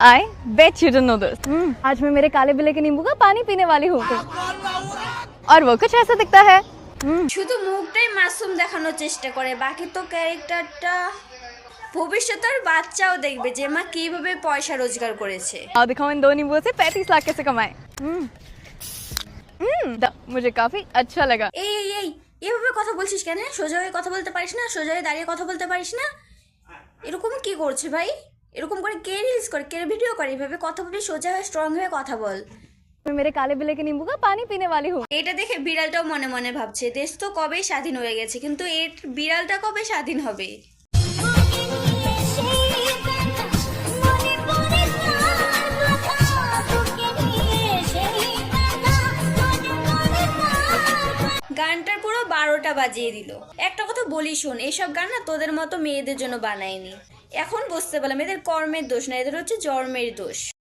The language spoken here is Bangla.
I bet you don't know this. आज मैं मेरे काले बिल्ले के नींबू का पानी पीने वाली हूँ और वो कुछ ऐसा दिखता है। শুধু মুখটাই মাসুম দেখানোর চেষ্টা করে, বাকি তো ক্যারেক্টারটা ভবিষ্যতের বাচ্চাও দেখবে যে মা কিভাবে পয়সা রোজগার করেছে। आओ दिखाओ इन दो नींबुओं से 35 लाख कैसे कमाए। मुझे काफी अच्छा लगा। এই এই এই এভাবে কথা বলছিস কেন? সোজা হয়ে কথা বলতে পারিস না? সোজা হয়ে দাঁড়িয়ে কথা বলতে পারিস না? এরকম কি করছে ভাই? এরকম করে কে রিলস করে, কে ভিডিও করে? এভাবে কথা বলবি, সোজা হয়ে স্ট্রং হয়ে কথা বল। मैं मेरे काले बिल्ले के नींबू का पानी पीने वाली हूँ। এটা দেখে বিড়ালটাও মনে মনে ভাবছে দেশ তো কবেই স্বাধীন হয়ে গেছে, কিন্তু এর বিড়ালটা কবে স্বাধীন হবে? গানটার পুরো 12টা বাজিয়ে দিল। একটা কথা বলি শোন, এইসব গান না তোদের মতো মেয়েদের জন্য বানায়নি। এখন বুঝতে পারলাম এদের কর্মের দোষ না, এদের হচ্ছে জন্মের দোষ।